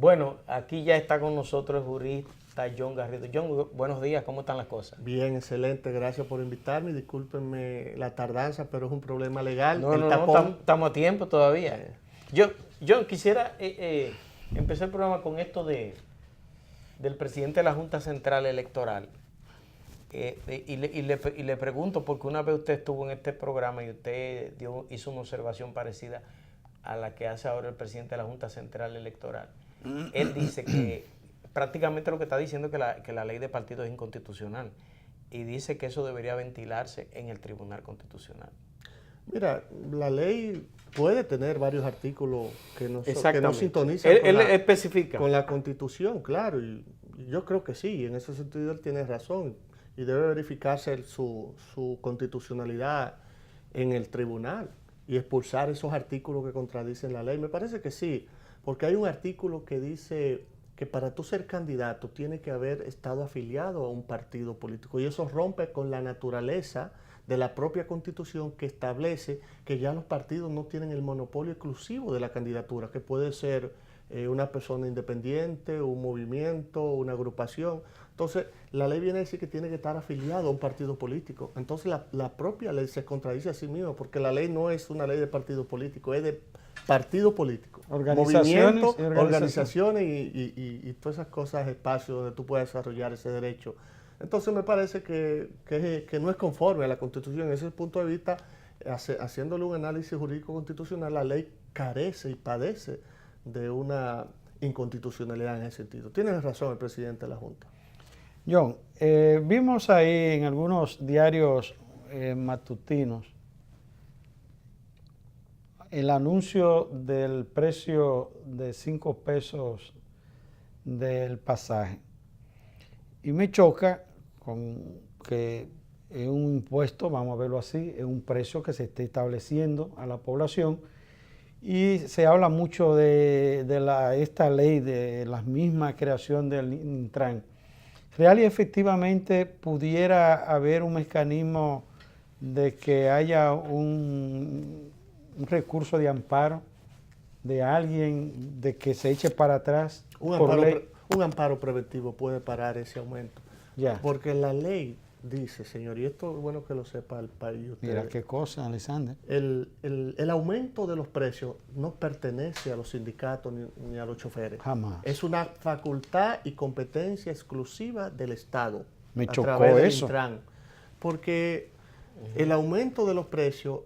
Bueno, aquí ya está con nosotros el jurista John Garrido. John, buenos días, ¿cómo están las cosas? Bien, excelente, gracias por invitarme. Discúlpenme la tardanza, pero es un problema legal. No, El no, no, tapón. estamos a tiempo todavía. eh, Yo quisiera empezar el programa con esto del presidente de la Junta Central Electoral. Y le pregunto, porque una vez usted estuvo en este programa y usted hizo una observación parecida a la que hace ahora el presidente de la Junta Central Electoral. Él dice que prácticamente lo que está diciendo es que la ley de partidos es inconstitucional y dice que eso debería ventilarse en el Tribunal Constitucional. Mira, la ley puede tener varios artículos que no Exactamente. sintonizan Él especifica. con la Constitución, claro, y yo creo que sí, en ese sentido él tiene razón y debe verificarse su constitucionalidad en el tribunal y expulsar esos artículos que contradicen la ley. Me parece que sí, porque hay un artículo que dice que para tú ser candidato tienes que haber estado afiliado a un partido político y eso rompe con la naturaleza de la propia Constitución que establece que ya los partidos no tienen el monopolio exclusivo de la candidatura, que puede ser una persona independiente, un movimiento, una agrupación. Entonces, la ley viene a decir que tiene que estar afiliado a un partido político. Entonces, la propia ley se contradice a sí misma, porque la ley no es una ley de partido político, es de partido político. Movimientos, organizaciones y todas esas cosas, espacios donde tú puedes desarrollar ese derecho. Entonces, me parece que no es conforme a la Constitución. En ese punto de vista, haciéndole un análisis jurídico constitucional, la ley carece y padece de una inconstitucionalidad en ese sentido. Tiene razón el presidente de la Junta. John, vimos ahí en algunos diarios matutinos el anuncio del precio de 5 pesos del pasaje. Y me choca con que es un impuesto, vamos a verlo así, es un precio que se está estableciendo a la población. Y se habla mucho de esta ley, de la misma creación del Intran. Real y efectivamente pudiera haber un mecanismo de que haya un recurso de amparo de alguien, de que se eche para atrás. Un amparo preventivo puede parar ese aumento. Ya. Porque la ley dice, señor, y esto es bueno que lo sepa el país. Mira qué cosa, Alexander. El aumento de los precios no pertenece a los sindicatos ni a los choferes. Jamás. Es una facultad y competencia exclusiva del Estado. Me a chocó través del eso. Intran. Porque el aumento de los precios,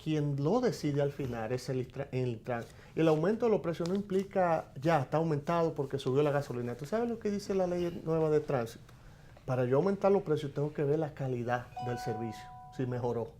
quien lo decide al final es el Intran. El aumento de los precios no implica, ya está aumentado porque subió la gasolina. ¿Tú sabes lo que dice la ley nueva de tránsito? Para yo aumentar los precios tengo que ver la calidad del servicio, si mejoró.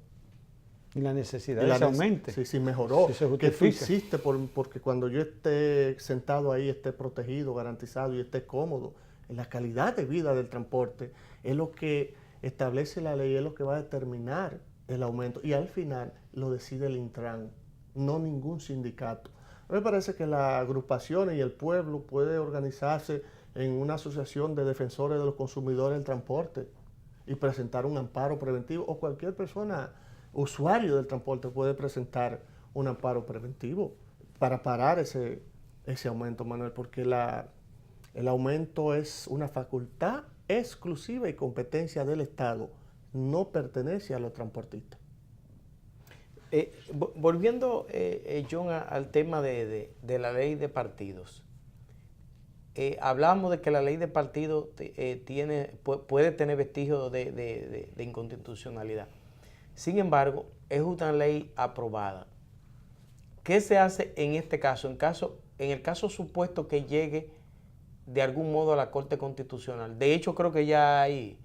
Y la necesidad de ese aumente. Si mejoró. Si se que tú justifica. hiciste porque cuando yo esté sentado ahí, esté protegido, garantizado y esté cómodo. La calidad de vida del transporte es lo que establece la ley, es lo que va a determinar el aumento. Y al final lo decide el Intran, no ningún sindicato. A mí me parece que las agrupaciones y el pueblo puede organizarse en una asociación de defensores de los consumidores del transporte y presentar un amparo preventivo, o cualquier persona, usuario del transporte, puede presentar un amparo preventivo para parar ese aumento, Manuel, porque el aumento es una facultad exclusiva y competencia del Estado, no pertenece a los transportistas. Volviendo, John, al tema de la ley de partidos. Hablamos de que la ley de partidos puede tener vestigios de inconstitucionalidad. Sin embargo, es una ley aprobada. ¿Qué se hace en este caso? En el caso supuesto que llegue de algún modo a la Corte Constitucional. De hecho, creo que ya hay,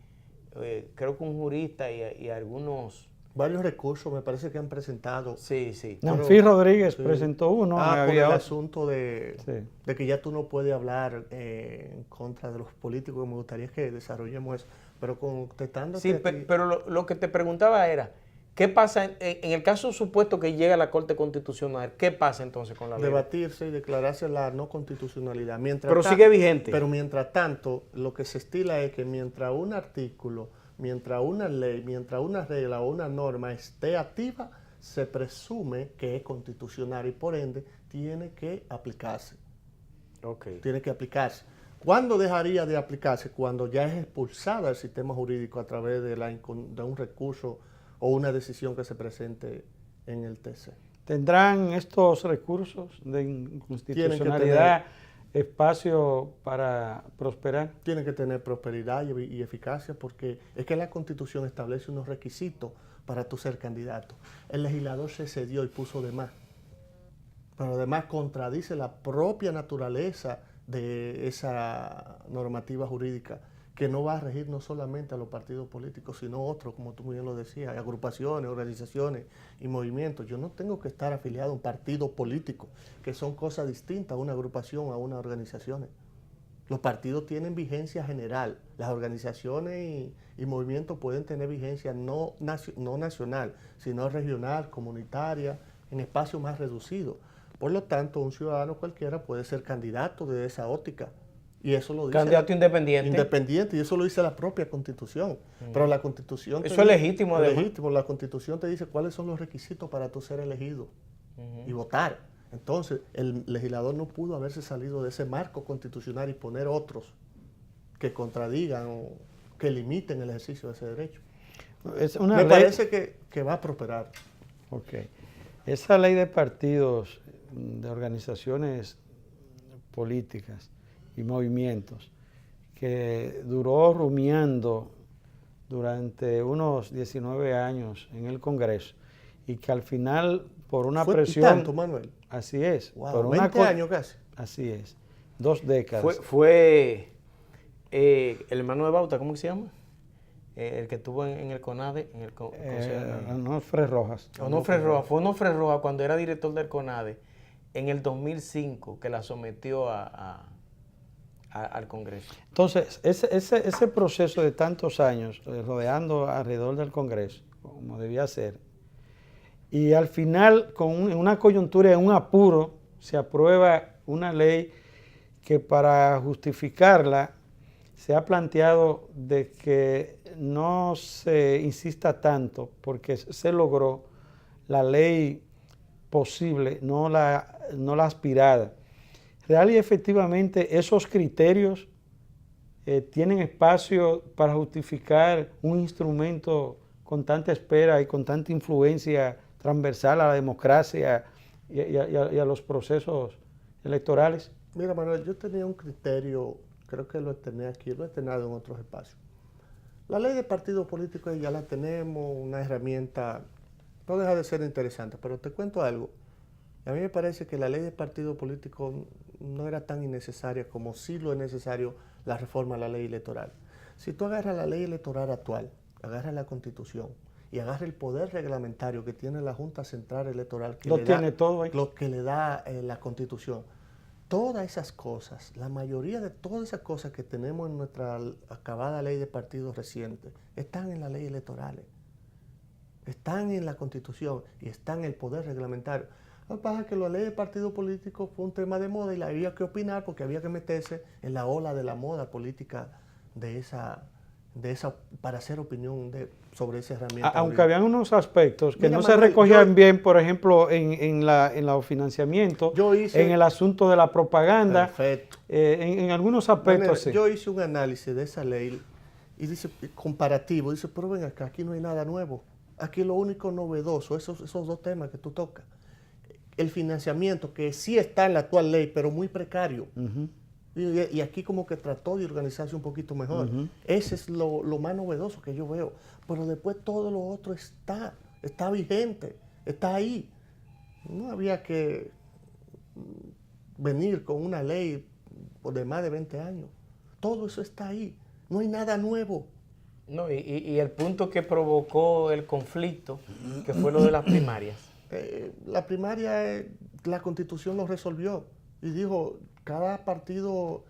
creo que un jurista y algunos... Varios recursos me parece que han presentado. Sí, sí. Nanfi Rodríguez presentó uno. Por el asunto de que ya tú no puedes hablar en contra de los políticos. Me gustaría que desarrollemos eso. Pero contestando. Sí, pero lo que te preguntaba era, ¿qué pasa en el caso supuesto que llegue a la Corte Constitucional? ¿Qué pasa entonces con la ley? Debatirse y declararse la no constitucionalidad. Pero sigue vigente. Pero mientras tanto, lo que se estila es que mientras un artículo, mientras una ley, mientras una regla o una norma esté activa, se presume que es constitucional y por ende tiene que aplicarse. Ok. Tiene que aplicarse. ¿Cuándo dejaría de aplicarse? Cuando ya es expulsada del sistema jurídico a través de un recurso o una decisión que se presente en el TC. ¿Tendrán estos recursos de inconstitucionalidad espacio para prosperar? Tienen que tener prosperidad y eficacia, porque es que la Constitución establece unos requisitos para tú ser candidato. El legislador se excedió y puso de más, pero además contradice la propia naturaleza de esa normativa jurídica, que no va a regir no solamente a los partidos políticos, sino otros, como tú muy bien lo decías, agrupaciones, organizaciones y movimientos. Yo no tengo que estar afiliado a un partido político, que son cosas distintas a una agrupación, a unas organizaciones. Los partidos tienen vigencia general, las organizaciones y movimientos pueden tener vigencia no nacional, sino regional, comunitaria, en espacios más reducidos. Por lo tanto, un ciudadano cualquiera puede ser candidato desde esa óptica. Y eso lo dice Candidato independiente. Independiente, y eso lo dice la propia Constitución. Pero la Constitución... Eso es legítimo, además. Legítimo. La Constitución te dice cuáles son los requisitos para tú ser elegido y votar. Entonces, el legislador no pudo haberse salido de ese marco constitucional y poner otros que contradigan o que limiten el ejercicio de ese derecho. Me parece que va a prosperar. Ok. Esa ley de partidos, de organizaciones políticas y movimientos, que duró rumiando durante unos 19 años en el Congreso y que al final, por una presión... tanto, Manuel? Así es. Wow, por 20 años casi. Así es. 2 décadas. Fue el hermano de Bauta, ¿cómo se llama? El que estuvo en el CONADE. Onofre Rojas. Onofre Rojas. Fue Onofre Rojas cuando era director del CONADE en el 2005 que la sometió al Congreso. Entonces, ese proceso de tantos años rodeando alrededor del Congreso, como debía ser, y al final, en una coyuntura, en un apuro, se aprueba una ley que para justificarla se ha planteado de que no se insista tanto porque se logró la ley posible, no la aspirada. Real y efectivamente esos criterios tienen espacio para justificar un instrumento con tanta espera y con tanta influencia transversal a la democracia y a los procesos electorales. Mira, Manuel, yo tenía un criterio, creo que lo externé aquí, lo he externado en otros espacios. La ley de partidos políticos ya la tenemos, una herramienta, no deja de ser interesante, pero te cuento algo. A mí me parece que la ley de partido político no era tan innecesaria como sí lo es necesario la reforma a la ley electoral. Si tú agarras la ley electoral actual, agarras la Constitución y agarras el poder reglamentario que tiene la Junta Central Electoral, que lo que le da la Constitución, todas esas cosas, la mayoría de todas esas cosas que tenemos en nuestra acabada ley de partidos reciente, están en las leyes electorales, están en la Constitución y están en el poder reglamentario. Lo que pasa es que la ley de partido político fue un tema de moda y la había que opinar porque había que meterse en la ola de la moda política de esa para hacer opinión sobre esa herramienta. Aunque habían unos aspectos que no se recogían bien, por ejemplo, en el financiamiento, en el asunto de la propaganda, en algunos aspectos sí. Yo hice un análisis de esa ley y dice comparativo, dice, pero ven acá, aquí no hay nada nuevo. Aquí lo único novedoso, esos 2 temas que tú tocas. El financiamiento, que sí está en la actual ley, pero muy precario. Y aquí como que trató de organizarse un poquito mejor. Ese es lo más novedoso que yo veo. Pero después todo lo otro está vigente, está ahí. No había que venir con una ley de más de 20 años. Todo eso está ahí. No hay nada nuevo. No, y el punto que provocó el conflicto, que fue lo de las primarias. La primaria, la Constitución lo resolvió y dijo, cada partido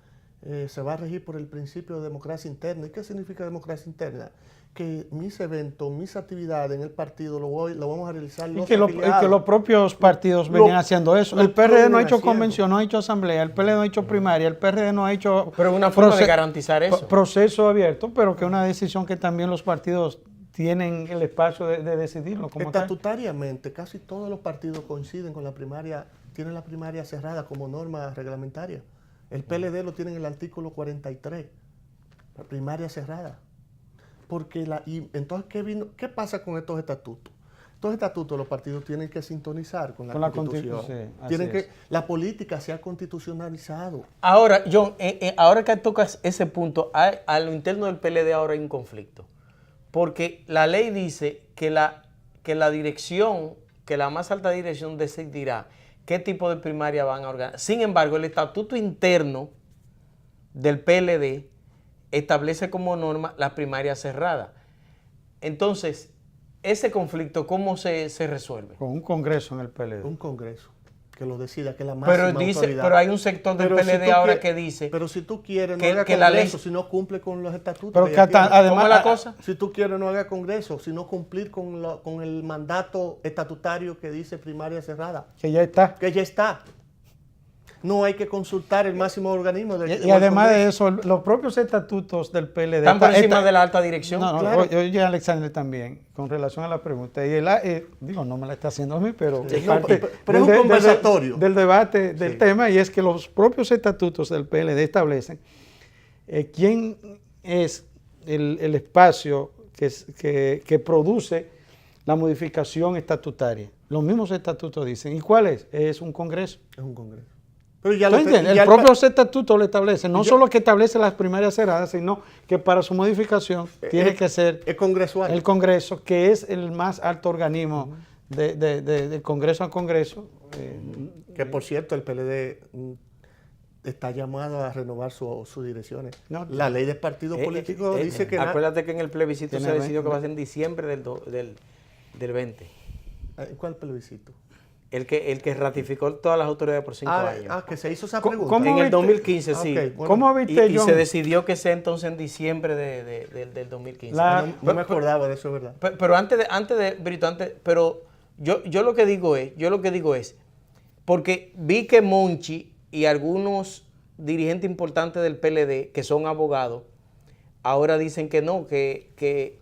se va a regir por el principio de democracia interna. ¿Y qué significa democracia interna? Que mis eventos, mis actividades en el partido lo vamos a realizar los afiliados. Y que los propios partidos venían haciendo eso. El PRD no ha hecho convención, no ha hecho asamblea, el PLD no ha hecho primaria, el PRD no ha hecho... Pero una forma de garantizar eso. Proceso abierto, pero que es una decisión que también los partidos tienen el espacio de decidirlo. Estatutariamente, casi todos los partidos coinciden con la primaria, tienen la primaria cerrada como norma reglamentaria. El PLD lo tiene en el artículo 43, la primaria cerrada. Y entonces, ¿qué pasa con estos estatutos? Estos estatutos los partidos tienen que sintonizar con la Constitución. La política se ha constitucionalizado. Ahora, John, ahora que tocas ese punto, a lo interno del PLD ahora hay un conflicto. Porque la ley dice que la dirección, que la más alta dirección decidirá qué tipo de primaria van a organizar. Sin embargo, el estatuto interno del PLD establece como norma las primarias cerradas. Entonces, ese conflicto, ¿cómo se resuelve? Con un congreso en el PLD. Un congreso que lo decida, que es la máxima autoridad. Pero hay un sector del PLD ahora que dice... Pero si tú quieres, no que haga la congreso ley, si no cumple con los estatutos. Pero que además, ¿cómo es la cosa? Si tú quieres, no haga congreso, sino cumplir con el mandato estatutario que dice primaria cerrada. que ya está. Que ya está. No hay que consultar el máximo organismo del Y además de eso, los propios estatutos del PLD están por encima de la alta dirección. No, claro. Oye, Alexander, también, con relación a la pregunta, y digo, no me la está haciendo a mí, pero Sí, es no, parte pero es un conversatorio. del debate del Sí. tema, y es que los propios estatutos del PLD establecen quién es el espacio que produce la modificación estatutaria. Los mismos estatutos dicen. ¿Y cuál es? Es un congreso. Es un congreso. Pero ya ¿Tú entiendes? El propio estatuto lo establece. No yo- solo que establece las primarias cerradas, sino que para su modificación tiene que ser es congresual. el Congreso, que es el más alto organismo del Congreso a Congreso. Que por cierto, el PLD está llamado a renovar sus direcciones. No, La ley de partidos políticos dice que... Acuérdate que en el plebiscito se Tiene decidió que 20. va a ser en diciembre del 20. ¿Cuál plebiscito? El que ratificó todas las autoridades por 5 años. Que se hizo esa ¿Cómo- pregunta. cómo En el viste? 2015, sí. Ok, bueno. ¿Cómo Y viste, John? se decidió que sea entonces en diciembre del 2015. No me acordaba de eso, ¿verdad? Pero Brito, pero yo lo que digo es, porque vi que Monchi y algunos dirigentes importantes del PLD, que son abogados, ahora dicen que no, que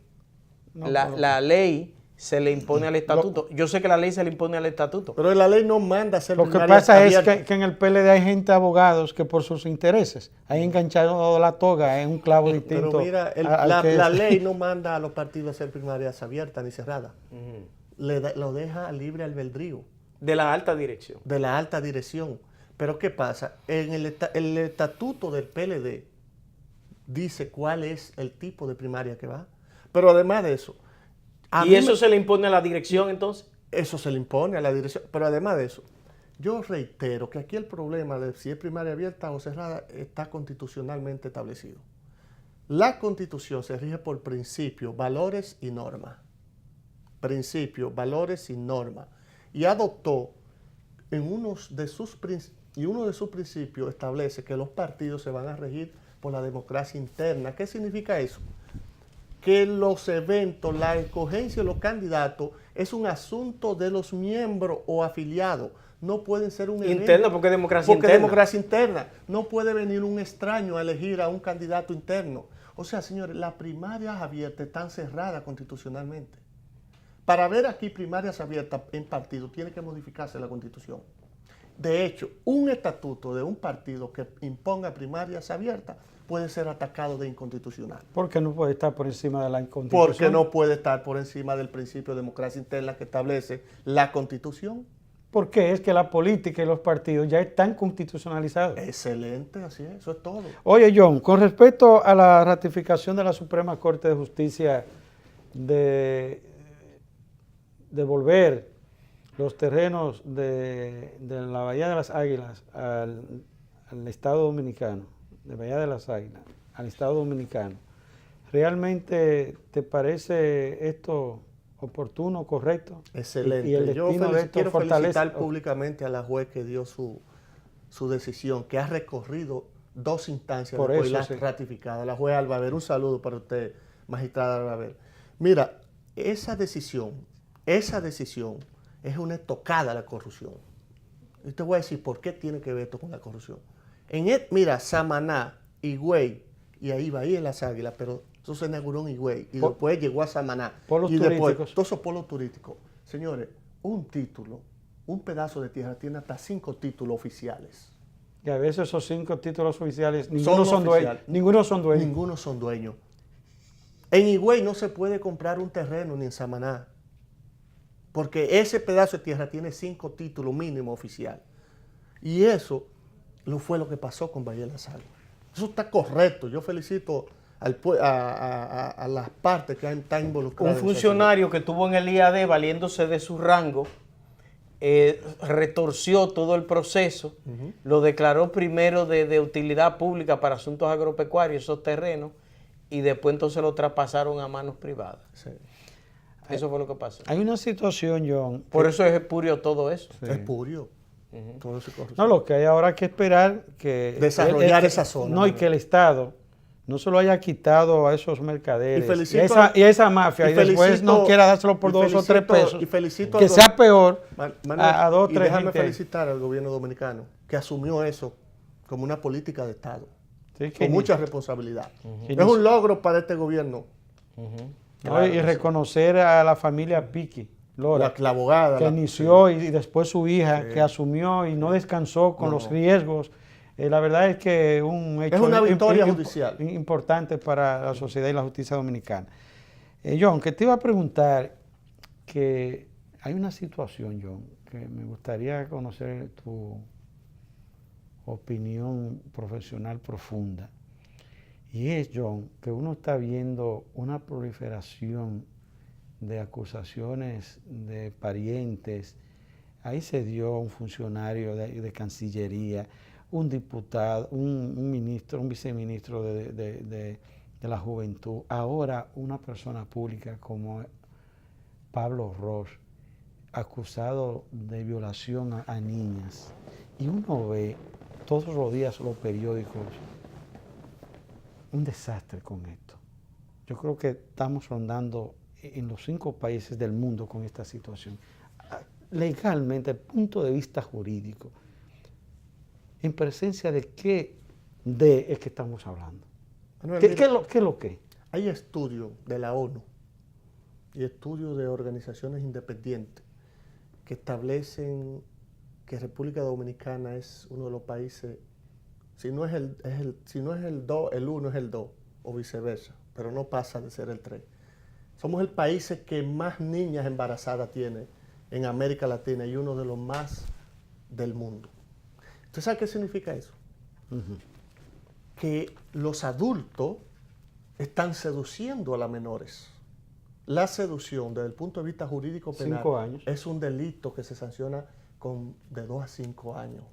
No, la ley se le impone al estatuto. Yo sé que la ley se le impone al estatuto. Pero la ley no manda a hacer Lo que primarias pasa es abiertas. que en el PLD hay gente abogados que por sus intereses han enganchado la toga en un clavo distinto. Pero mira, al que la es. ley no manda a los partidos a hacer primarias abiertas ni cerradas. Lo deja a libre albedrío De la alta dirección. de la alta dirección. Pero ¿qué pasa? En el estatuto del PLD dice cuál es el tipo de primaria que va. Pero además de eso... a ¿Y mí eso se le impone a la dirección entonces? Eso se le impone a la dirección. Pero además de eso, yo reitero que aquí el problema de si es primaria abierta o cerrada está constitucionalmente establecido. La Constitución se rige por principios, valores y normas. Principios, valores y normas. Y adoptó uno de sus principios establece que los partidos se van a regir por la democracia interna. ¿Qué significa eso? Que los eventos, la escogencia de los candidatos es un asunto de los miembros o afiliados. No pueden ser un evento. Interno, porque es democracia Porque interna. es democracia interna. No puede venir un extraño a elegir a un candidato interno. O sea, señores, las primarias abiertas están cerradas constitucionalmente. Para ver aquí primarias abiertas en partido tiene que modificarse la Constitución. De hecho, un estatuto de un partido que imponga primarias abiertas puede ser atacado de inconstitucional. Porque no puede estar por encima de la Constitución. Porque no puede estar por encima del principio de democracia interna que establece la Constitución. Porque es que la política y los partidos ya están constitucionalizados. Excelente, así es, eso es todo. Oye, John, con respecto a la ratificación de la Suprema Corte de Justicia de devolver los terrenos de la Bahía de las Águilas al Estado Dominicano, de Bahía de las Águilas al Estado Dominicano, ¿realmente te parece esto oportuno, correcto? Excelente. Y el destino de esto quiero fortalece. felicitar públicamente a la juez que dio su decisión, que ha recorrido 2 instancias Por después y eso, la sí. ha ratificado. La juez Albaver, un saludo para usted, magistrada Albaver. Mira, esa decisión es una estocada a la corrupción. Y te voy a decir por qué tiene que ver esto con la corrupción. Mira, Samaná, Higüey, y ahí va, ahí en las Águilas, pero eso se inauguró en Higüey, y después llegó a Samaná. Polos y después, turísticos. todos esos polos turísticos. Señores, un título, un pedazo de tierra tiene hasta 5 títulos oficiales. Y a veces esos 5 títulos oficiales, Son ninguno son dueños. oficiales. Ninguno son dueños. Ninguno son dueños. En Higüey no se puede comprar un terreno ni en Samaná, porque ese pedazo de tierra tiene 5 títulos mínimo oficial. Y eso fue lo que pasó con Bahía de las Aguas. Eso está correcto. Yo felicito a las partes que están involucradas. Un funcionario que estuvo en el IAD valiéndose de su rango, retorció todo el proceso, lo declaró primero de utilidad pública para asuntos agropecuarios, esos terrenos, y después entonces lo traspasaron a manos privadas. Sí. Eso fue lo que pasó. Hay una situación, John. Por eso es espurio todo eso. Sí. Es purio. Todo eso es corrupción. No, lo que hay ahora que esperar que Desarrollar esa zona. No, y que el Estado no se lo haya quitado a esos mercaderes Y a esa mafia y después no quiera dárselo por 2 o 3 pesos. Y felicito que sea peor Manuel, a 2 o 3 déjame gente. felicitar al gobierno dominicano que asumió eso como una política de Estado, Sí, que con ni- mucha responsabilidad. Que Es ni- un logro para este gobierno. no, y reconocer a la familia Piqui, Lora, La abogada. que inició y después su hija, que asumió y no descansó con No. los riesgos. La verdad es que un hecho Es una victoria judicial. importante para la sociedad y la justicia dominicana. John, que te iba a preguntar que hay una situación, John, que me gustaría conocer tu opinión profesional profunda. Y es, John, que uno está viendo una proliferación de acusaciones de parientes. Ahí se dio un funcionario de Cancillería, un diputado, un ministro, un viceministro de la Juventud, ahora una persona pública como Pablo Roche, acusado de violación a niñas. Y uno ve todos los días los periódicos un desastre con esto. Yo creo que estamos rondando en los 5 países del mundo con esta situación. Legalmente, desde el punto de vista jurídico, en presencia de qué es que estamos hablando. Manuel, ¿Qué mira, es lo que? hay estudios de la ONU y estudios de organizaciones independientes que establecen que República Dominicana es uno de los países, si no es el 1 es el 2 o viceversa, pero no pasa de ser el 3. Somos el país que más niñas embarazadas tiene en América Latina y uno de los más del mundo. ¿Usted sabe qué significa eso? Que los adultos están seduciendo a las menores. La seducción, desde el punto de vista jurídico penal, 5 años. es un delito que se sanciona de 2 a 5 años.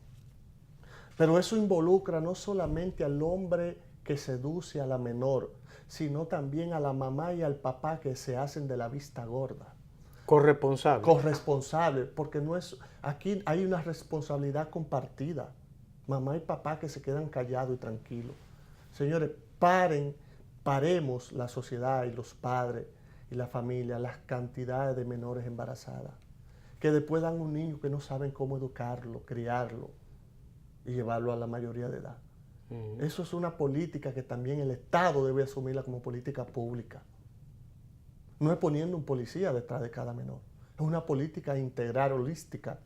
Pero eso involucra no solamente al hombre que seduce a la menor, sino también a la mamá y al papá que se hacen de la vista gorda. Corresponsable. Corresponsable, porque no es, aquí hay una responsabilidad compartida. Mamá y papá que se quedan callados y tranquilos. Señores, paremos la sociedad y los padres y la familia, las cantidades de menores embarazadas, que después dan un niño que no saben cómo educarlo, criarlo y llevarlo a la mayoría de edad. Eso es una política que también el Estado debe asumirla como política pública. No es poniendo un policía detrás de cada menor. Es una política integral, holística,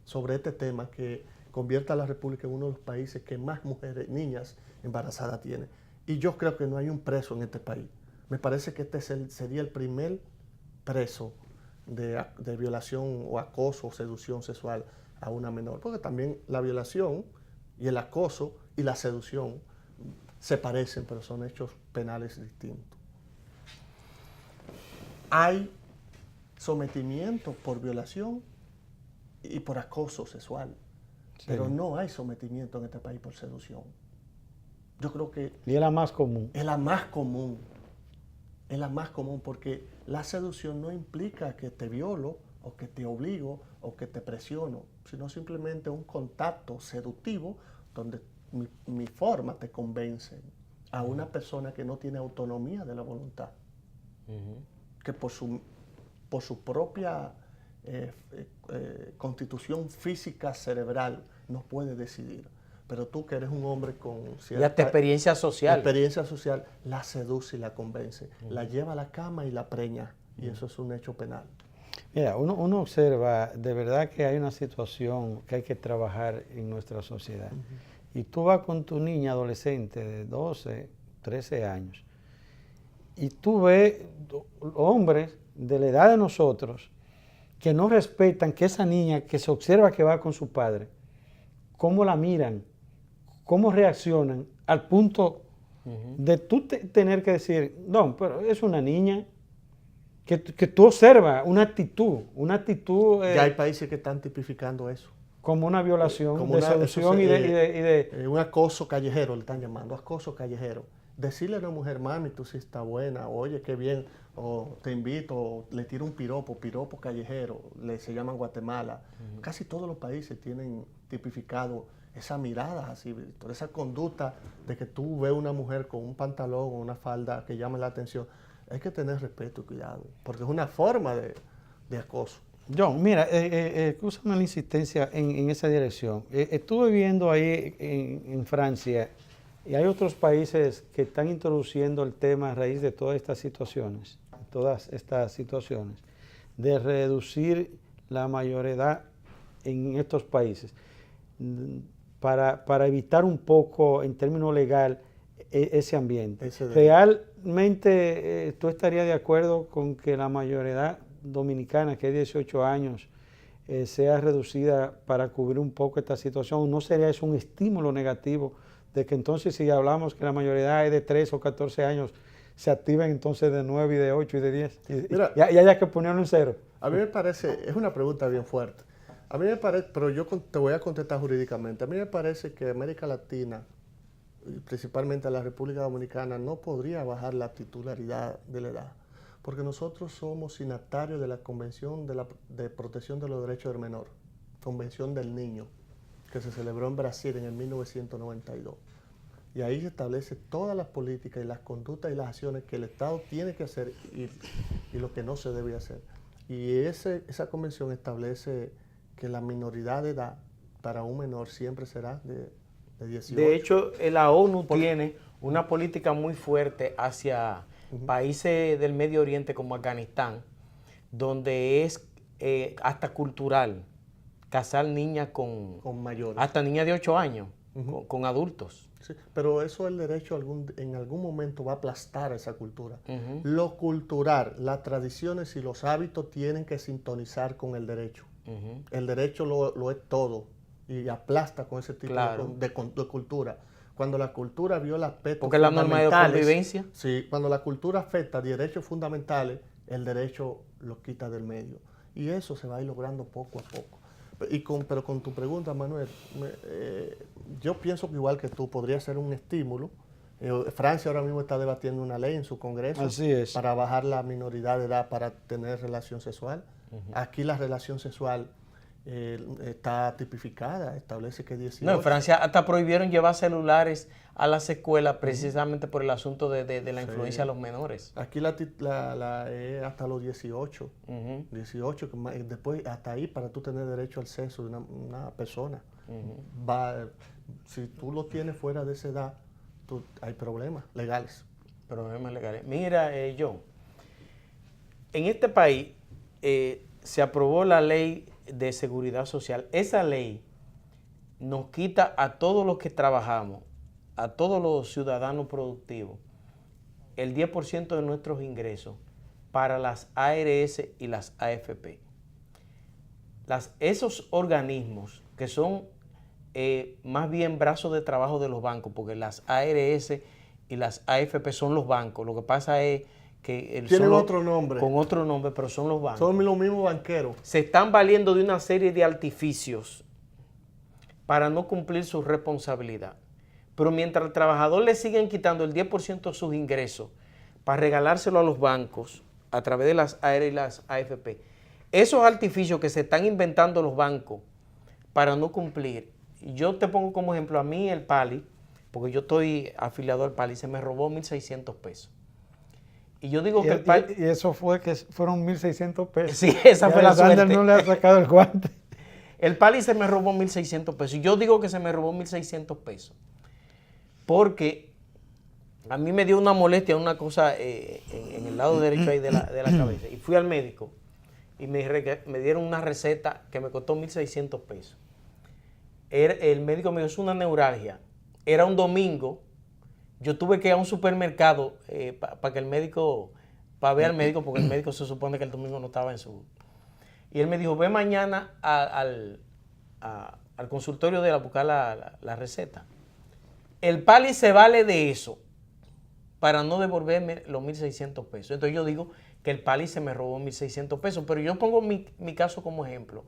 sobre este tema que convierta a la República en uno de los países que más mujeres, niñas embarazadas tiene. Y yo creo que no hay un preso en este país. Me parece que este sería el primer preso de violación o acoso o seducción sexual a una menor. Porque también la violación y el acoso y la seducción se parecen, pero son hechos penales distintos. Hay sometimiento por violación y por acoso sexual, pero no hay sometimiento en este país por seducción. Yo creo que Y es la más común. es la más común. Es la más común porque la seducción no implica que te violo o que te obligo o que te presiono, sino simplemente un contacto seductivo donde mi forma te convence a una persona que no tiene autonomía de la voluntad, que por su propia constitución física cerebral no puede decidir. Pero tú que eres un hombre con Y hasta experiencia social. La seduce y la convence, la lleva a la cama y la preña, y eso es un hecho penal. Mira, uno observa de verdad que hay una situación que hay que trabajar en nuestra sociedad. y tú vas con tu niña adolescente de 12, 13 años, y tú ves hombres de la edad de nosotros que no respetan que esa niña que se observa que va con su padre, cómo la miran, cómo reaccionan, al punto de tú tener que decir, no, pero es una niña, que tú observas una actitud Ya hay países que están tipificando eso. como una violación Como de una- seducción eso y de... un acoso callejero, le están llamando, acoso callejero. Decirle a una mujer, mami, tú sí estás buena, oye, qué bien, o te invito, o le tiro un piropo callejero, se llama Guatemala. Casi todos los países tienen tipificado esa mirada, así, toda esa conducta de que tú ves una mujer con un pantalón o una falda que llama la atención. Hay que tener respeto y cuidado, porque es una forma de acoso. John, mira, escúchame la insistencia en esa dirección. Estuve viendo ahí en Francia, y hay otros países que están introduciendo el tema a raíz de todas estas situaciones, de reducir la mayoredad en estos países, para evitar un poco, en términos legal, ese ambiente. ¿Realmente tú estarías de acuerdo con que la mayoredad dominicana, que es 18 años, sea reducida para cubrir un poco esta situación? ¿No sería eso un estímulo negativo de que entonces, si hablamos que la mayoría es de 13 o 14 años, se activen entonces de 9 y de 8 y de 10? Mira, y haya que ponerlo en cero. A mí me parece, es una pregunta bien fuerte. A mí me parece, pero yo te voy a contestar jurídicamente. A mí me parece que América Latina, y principalmente la República Dominicana, no podría bajar la titularidad de la edad, porque nosotros somos signatarios de la Convención de Protección de los Derechos del Menor, Convención del Niño, que se celebró en Brasil en el 1992. Y ahí se establece todas las políticas y las conductas y las acciones que el Estado tiene que hacer y lo que no se debe hacer. Y esa convención establece que la minoridad de edad para un menor siempre será de 18. De hecho, la ONU tiene una política muy fuerte hacia países del Medio Oriente como Afganistán, donde es hasta cultural casar niñas con mayores. Hasta niñas de 8 años, con adultos. Sí, pero eso el derecho en algún momento va a aplastar esa cultura. Lo cultural, las tradiciones y los hábitos tienen que sintonizar con el derecho. El derecho lo es todo y aplasta con ese tipo de cultura. Cuando la cultura viola aspectos porque la norma de convivencia. Sí, cuando la cultura afecta derechos fundamentales, el derecho los quita del medio. Y eso se va a ir logrando poco a poco. Pero con tu pregunta, Manuel, yo pienso que igual que tú podría ser un estímulo. Francia ahora mismo está debatiendo una ley en su Congreso para bajar la minoridad de edad para tener relación sexual. Aquí la relación sexual está tipificada, establece que 18. No, en Francia hasta prohibieron llevar celulares a las escuelas precisamente por el asunto de la influencia de los menores. Aquí hasta los 18. 18, después hasta ahí para tú tener derecho al sexo de una persona. Si tú lo tienes fuera de esa edad, hay problemas legales. Problemas legales. Mira, John, en este país se aprobó la ley de seguridad social. Esa ley nos quita a todos los que trabajamos, a todos los ciudadanos productivos, el 10% de nuestros ingresos para las ARS y las AFP. Esos organismos que son más bien brazos de trabajo de los bancos, porque las ARS y las AFP son los bancos. Lo que pasa es que tienen otro nombre. Con otro nombre, pero son los bancos. Son los mismos banqueros. Se están valiendo de una serie de artificios para no cumplir su responsabilidad. Pero mientras al trabajador le siguen quitando el 10% de sus ingresos para regalárselo a los bancos a través de las ARS y las AFP, esos artificios que se están inventando los bancos para no cumplir, yo te pongo como ejemplo a mí el Pali, porque yo estoy afiliado al Pali, se me robó 1.600 pesos. Y yo digo que el Pali... Y eso fue que fueron 1.600 pesos. Sí, esa fue la suerte. No le ha sacado el guante. El Pali se me robó 1.600 pesos. Y yo digo que se me robó 1.600 pesos. Porque a mí me dio una molestia, una cosa en el lado derecho ahí de la cabeza. Y fui al médico y me dieron una receta que me costó 1.600 pesos. El médico me dijo, es una neuralgia. era un domingo, yo tuve que ir a un supermercado para que el médico, para ver al médico, porque el médico se supone que el domingo no estaba en su... Y él me dijo, ve mañana al consultorio de él a buscar la receta. El Pali se vale de eso para no devolverme los 1.600 pesos. Entonces yo digo que el Pali se me robó 1.600 pesos, pero yo pongo mi caso como ejemplo.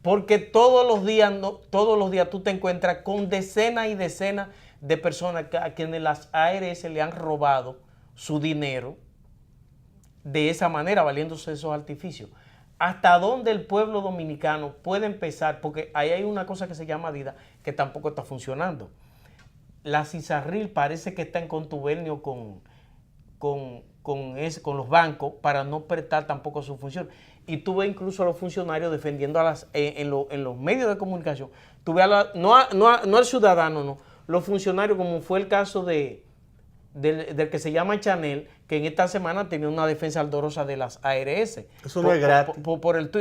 Porque todos los días tú te encuentras con decenas y decenas de personas a quienes las ARS le han robado su dinero de esa manera, valiéndose de esos artificios. ¿Hasta dónde el pueblo dominicano puede empezar? Porque ahí hay una cosa que se llama DIDA que tampoco está funcionando. La CISARRIL parece que está en contubernio con los bancos para no prestar tampoco su función. Y tú ves incluso a los funcionarios defendiendo en los medios de comunicación. Tú ves no al ciudadano, no, los funcionarios, como fue el caso del que se llama Chanel, que en esta semana tenía una defensa ardorosa de las ARS. Eso no es gratis.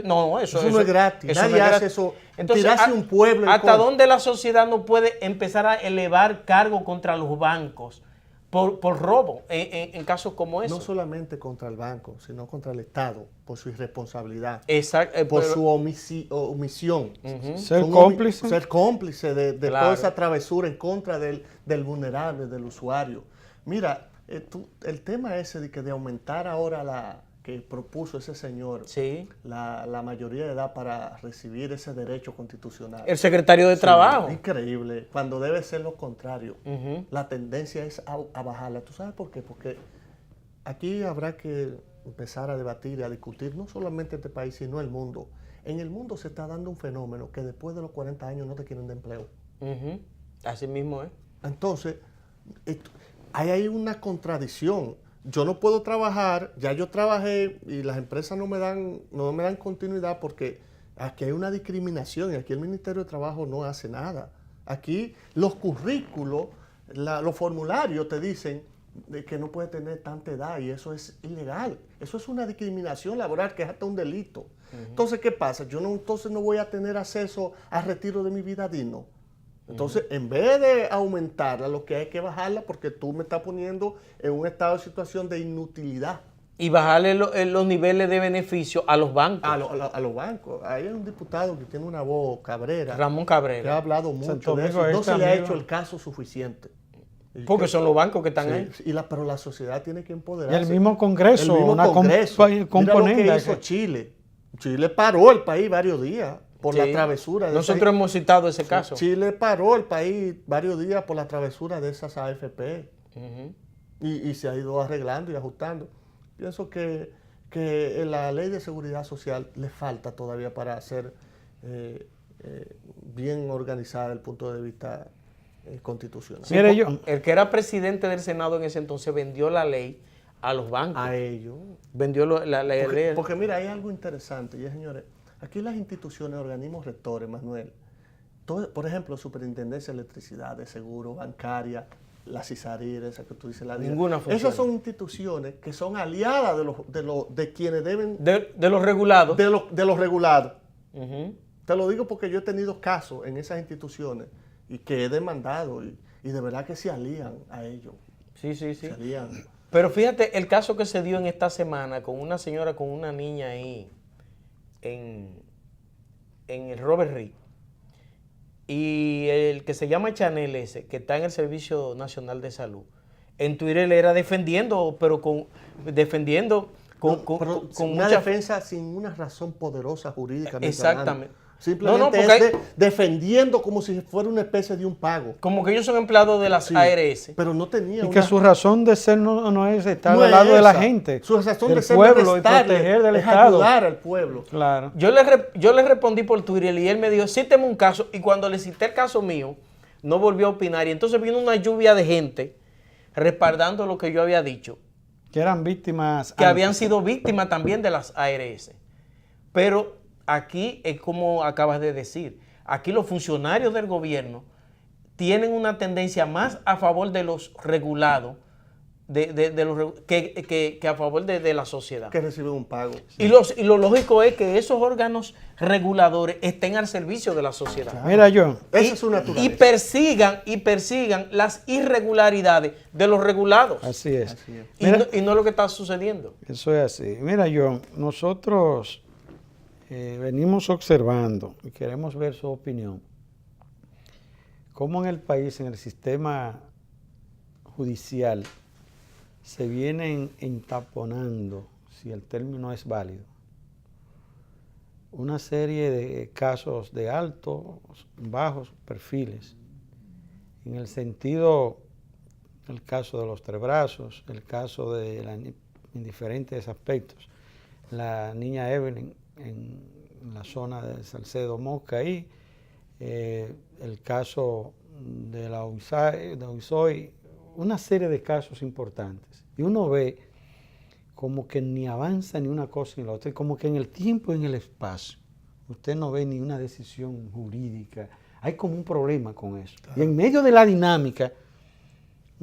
No, eso no es gratis. Nadie hace eso. Entonces, tirarse un pueblo. ¿Hasta dónde la sociedad no puede empezar a elevar cargos contra los bancos por robo en casos como eso? No solamente contra el banco, sino contra el Estado, por su irresponsabilidad. Exacto. Por su omisión. Ser cómplice. Ser cómplice de Claro. toda esa travesura en contra del vulnerable, del usuario. Mira, el tema ese de aumentar ahora que propuso ese señor, Sí. la mayoría de edad para recibir ese derecho constitucional. El secretario de Trabajo. Increíble, cuando debe ser lo contrario. Ujú. La tendencia es a bajarla. ¿Tú sabes por qué? Porque aquí habrá que empezar a debatir y a discutir, no solamente este país, sino el mundo. En el mundo se está dando un fenómeno que después de los 40 años no te quieren de empleo. Ujú. Así mismo es. Entonces, hay ahí una contradicción. Yo no puedo trabajar, ya yo trabajé y las empresas no me dan continuidad porque aquí hay una discriminación y aquí el Ministerio de Trabajo no hace nada. Aquí los currículos, los formularios te dicen de que no puede tener tanta edad y eso es ilegal. Eso es una discriminación laboral que es hasta un delito. Entonces, ¿qué pasa? Entonces no voy a tener acceso a retiro de mi vida digno. Entonces, en vez de aumentarla, lo que hay que bajarla porque tú me estás poniendo en un estado de situación de inutilidad. Y bajarle los niveles de beneficio a los bancos. A los bancos. Hay un diputado que tiene una voz cabrera. Ramón Que ha Cabrera. hablado mucho Santo de eso. Domingo No Este, se le ha amigo. hecho el caso suficiente. Porque son los bancos que están ahí. Sí, pero la sociedad tiene que Y empoderarse. el mismo Congreso, El mismo una Congreso. Mira lo componente. que hizo Chile. Chile paró el país varios días por la Sí. travesura. Nosotros hemos citado ese caso. Chile paró el país varios días por la travesura de esas AFP. Ujú. Y se ha ido arreglando y ajustando. Pienso que en la ley de seguridad social le falta todavía para ser bien organizada desde el punto de vista constitucional. Sí, Mire, yo- el que era presidente del Senado en ese entonces vendió la ley a los bancos. A ellos. Vendió la ley. Porque mira, hay algo interesante, y es, señores, aquí las instituciones, organismos rectores, Manuel, por ejemplo, Superintendencia de Electricidad, de Seguro, Bancaria, la CISARIR, esa que tú dices, la DIA. Ninguna funciona. Esas son instituciones que son aliadas de quienes deben, de los regulados. de los regulados. Ujú. Te lo digo porque yo he tenido casos en esas instituciones y que he demandado y de verdad que se alían a ellos. Sí, sí, sí. Se alían. Pero fíjate el caso que se dio en esta semana con una señora con una niña ahí en el Robert Reed. Y el que se llama Chanel ese, que está en el Servicio Nacional de Salud, en Twitter le era defendiendo, pero con Pero una mucha defensa sin una razón poderosa jurídica. Exactamente. Simplemente No, porque defendiendo como si fuera una especie de un pago. como que ellos son empleados de las Sí, ARS. Pero no tenía Y que su razón de ser no es estar no al es lado de la esa. gente, Su razón del de ser pueblo y restarle, proteger del es Estado. ayudar al pueblo. Claro. Yo le respondí por Twitter y él me dijo, cíteme un caso. Y cuando le cité el caso mío, no volvió a opinar. Y entonces vino una lluvia de gente respaldando lo que yo había dicho, Que eran víctimas. que antes. habían sido víctimas también de las ARS. Pero aquí es como acabas de decir, aquí los funcionarios del gobierno tienen una tendencia más a favor de los regulados que a favor de la sociedad. Que reciben un pago. Y lo lógico es que esos órganos reguladores estén al servicio de la sociedad. Mira, John, Esa es su naturaleza. Y persigan las irregularidades de los regulados. así es. Así es. Mira, Y no lo que está sucediendo. eso es así. Mira, John, nosotros venimos observando y queremos ver su opinión. Cómo en el país, en el sistema judicial, se vienen entaponando, si el término es válido, una serie de casos de altos, bajos perfiles, en el sentido, el caso de los tres brazos, el caso de en diferentes aspectos, la niña Evelyn en la zona de Salcedo Mosca ahí, el caso de la UISOI, una serie de casos importantes. Y uno ve como que ni avanza ni una cosa ni la otra, como que en el tiempo y en el espacio usted no ve ni una decisión jurídica. Hay como un problema con eso. Claro. Y en medio de la dinámica,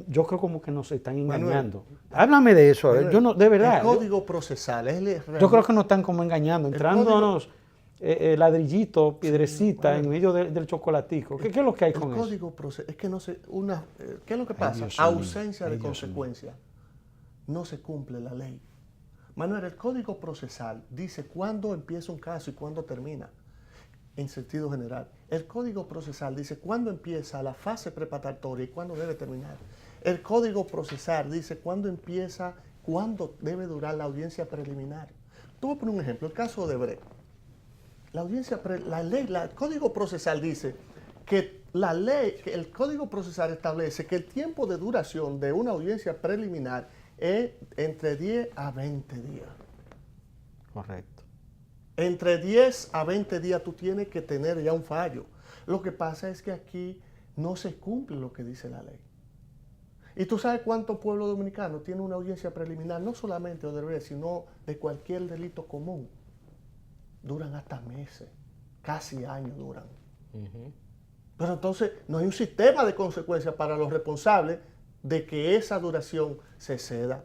yo creo como que nos están engañando. Manuel, háblame de eso, Manuel, yo no, de verdad. El código procesal es yo creo que nos están como engañando, entrándonos ladrillito, piedrecita en medio del chocolatico. ¿Qué es lo que hay con eso? El código procesal, es que no se, ¿qué es lo que pasa? Ausencia de consecuencia. No se cumple la ley. Manuel, el código procesal dice cuándo empieza un caso y cuándo termina, en sentido general. El código procesal dice cuándo empieza la fase preparatoria y cuándo debe terminar. El código procesal dice cuándo empieza, cuándo debe durar la audiencia preliminar. Te voy a poner un ejemplo, el caso de Brecht. El código procesal dice que que el código procesal establece que el tiempo de duración de una audiencia preliminar es entre 10 a 20 días. Correcto. Entre 10 a 20 días tú tienes que tener ya un fallo. Lo que pasa es que aquí no se cumple lo que dice la ley. ¿Y tú sabes cuánto pueblo dominicano tiene una audiencia preliminar? No solamente de Odebrecht, sino de cualquier delito común. Duran hasta meses, casi años duran. Pero entonces no hay un sistema de consecuencias para los responsables de que esa duración se ceda.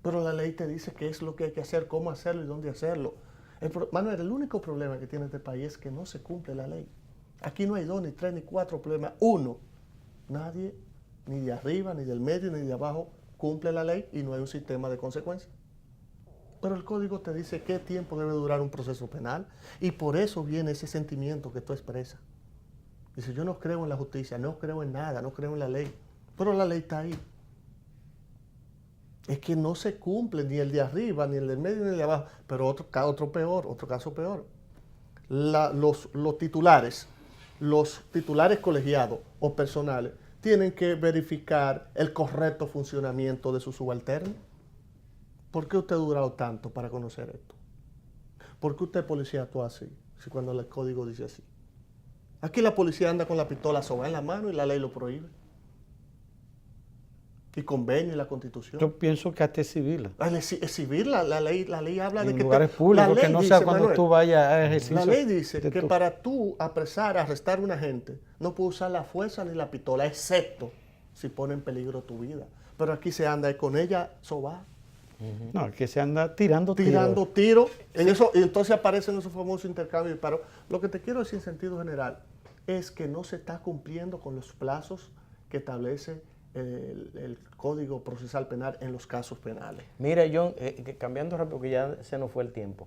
Pero la ley te dice qué es lo que hay que hacer, cómo hacerlo y dónde hacerlo. Manuel, el único problema que tiene este país es que no se cumple la ley. Aquí no hay 2, ni 3, ni 4 problemas. Uno, nadie, ni de arriba, ni del medio, ni de abajo, cumple la ley y no hay un sistema de consecuencias. Pero el código te dice qué tiempo debe durar un proceso penal y por eso viene ese sentimiento que tú expresas. Dice, yo no creo en la justicia, no creo en nada, no creo en la ley, pero la ley está ahí. Es que no se cumple ni el de arriba, ni el del medio, ni el de abajo, pero otro caso peor. Los titulares colegiados o personales tienen que verificar el correcto funcionamiento de su subalterno. ¿Por qué usted ha durado tanto para conocer esto? ¿Por qué usted, policía, actúa así? Si cuando el código dice así. Aquí la policía anda con la pistola soba en la mano y la ley lo prohíbe. Y convenio y la Constitución. Yo pienso que hasta es civil. Es civil, la ley habla de que... En lugares públicos, que no sea cuando Manuel, tú vayas a ejercicio. La ley dice que para tú arrestar a una gente, no puedes usar la fuerza ni la pistola, excepto si pone en peligro tu vida. Pero aquí se anda con ella soba. No, que se anda tirando tiros. En eso, y entonces aparecen esos famosos intercambios de disparos. Lo que te quiero decir en sentido general es que no se está cumpliendo con los plazos que establece el Código Procesal Penal en los casos penales. Mira, John, cambiando rápido porque ya se nos fue el tiempo.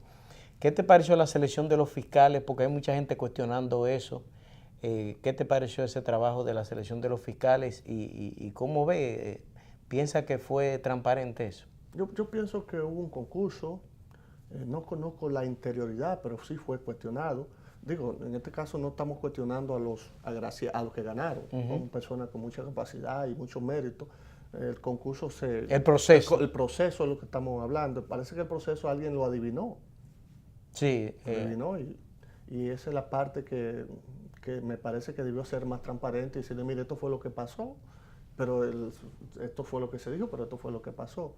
¿Qué te pareció la selección de los fiscales? Porque hay mucha gente cuestionando eso. ¿Qué te pareció ese trabajo de la selección de los fiscales? ¿Y cómo ve? ¿Piensa que fue transparente eso? Yo pienso que hubo un concurso, no conozco la interioridad, pero sí fue cuestionado. Digo, en este caso no estamos cuestionando a los que ganaron, son personas con mucha capacidad y mucho mérito. El concurso El proceso. El proceso es lo que estamos hablando. Parece que el proceso alguien lo adivinó. Sí. Lo adivinó y esa es la parte que me parece que debió ser más transparente y decirle, mire, esto fue lo que pasó, pero esto fue lo que se dijo, pero esto fue lo que pasó.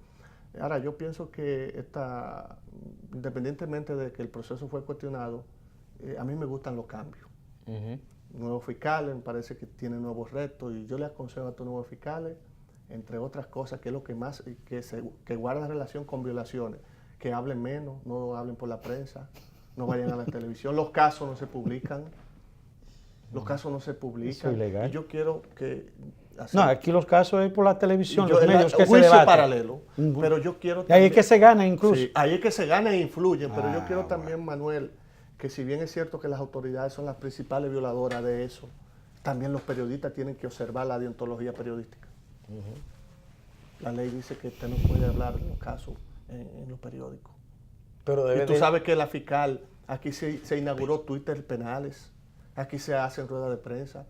Ahora, yo pienso que independientemente de que el proceso fue cuestionado, a mí me gustan los cambios. Nuevos fiscales, me parece que tienen nuevos retos y yo le aconsejo a estos nuevos fiscales entre otras cosas, que es lo que más, que guarda relación con violaciones, que hablen menos, no hablen por la prensa, no vayan a la televisión, los casos no se publican. Los casos no se publican. Eso es ilegal. Y yo quiero que... No, aquí los casos es por la televisión, yo, los medios que se juicio debaten. paralelo, pero yo quiero Y ahí también, es que se gana incluso. sí, ahí es que se gana e influyen, pero yo Ah, quiero también, Manuel, que si bien es cierto que las autoridades son las principales violadoras de eso, también los periodistas tienen que observar la deontología periodística. La ley dice que usted no puede hablar de los casos en los periódicos. Pero Y tú sabes que la fiscal, aquí se inauguró Twitter penales, aquí se hacen ruedas de prensa,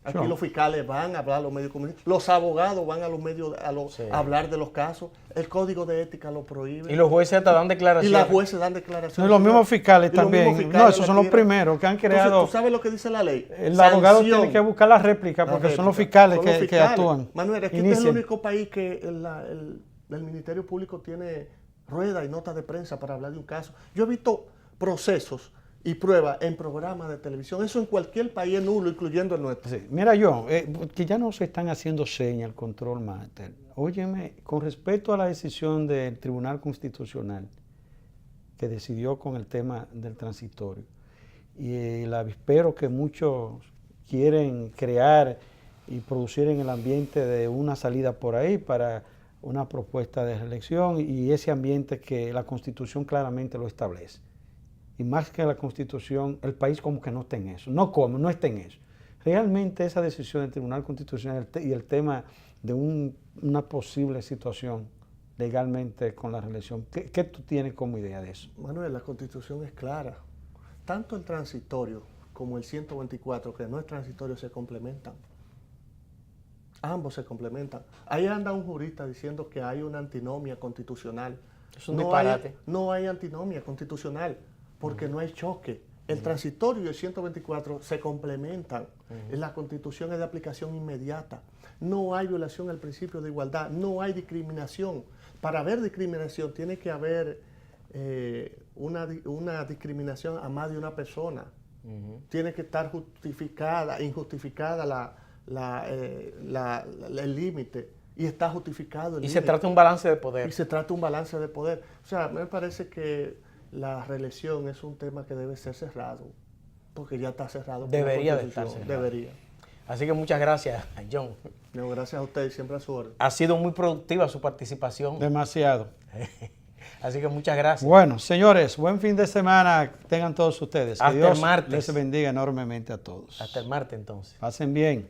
aquí Sure. los fiscales van a hablar a los medios comunicadores, los abogados van a los medios Sí. a hablar de los casos, el código de ética lo prohíbe. Y los jueces hasta dan Y declaraciones. las jueces dan declaraciones. No, los mismos fiscales Y los también. mismos No, fiscales esos la son los tiran. primeros que han creado. Entonces, ¿tú sabes lo que dice la ley? El abogado Sanción. tiene que buscar la réplica La porque son los réplica. fiscales Son los que fiscales. actúan. Manuel, es que este es el Inician. único país que el Ministerio Público tiene ruedas y notas de prensa para hablar de un caso. Yo he visto procesos y pruebas en programas de televisión. Eso en cualquier país es nulo, incluyendo el nuestro. Sí. Mira, John, que ya no se están haciendo señas al control master. Óyeme, con respecto a la decisión del Tribunal Constitucional que decidió con el tema del transitorio y el avispero que muchos quieren crear y producir en el ambiente de una salida por ahí para una propuesta de reelección y ese ambiente que la Constitución claramente lo establece. Y más que la Constitución, el país como que no está en eso. No está en eso. Realmente esa decisión del Tribunal Constitucional y el tema de una posible situación legalmente con la reelección, ¿qué tú tienes como idea de eso? Manuel, la Constitución es clara. Tanto el transitorio como el 124, que no es transitorio, se complementan. Ambos se complementan. Ahí anda un jurista diciendo que hay una antinomia constitucional. Es un disparate. No hay antinomia constitucional porque no hay choque. El transitorio y el 124 se complementan. La Constitución es de aplicación inmediata. No hay violación al principio de igualdad. No hay discriminación. Para haber discriminación tiene que haber una discriminación a más de una persona. Tiene que estar injustificada el límite y está justificado el Y límite. se trata de un balance de poder. Y se trata de un balance de poder. O sea, me parece que la reelección es un tema que debe ser cerrado, porque ya está cerrado. por la Debería de estar Constitución. cerrado. Debería. Así que muchas gracias, John. No, gracias a ustedes, siempre a su orden. Ha sido muy productiva su participación. Demasiado. Así que muchas gracias. Bueno, señores, buen fin de semana tengan todos ustedes. Que Hasta el Dios martes. les bendiga enormemente a todos. Hasta el martes entonces. Pasen bien.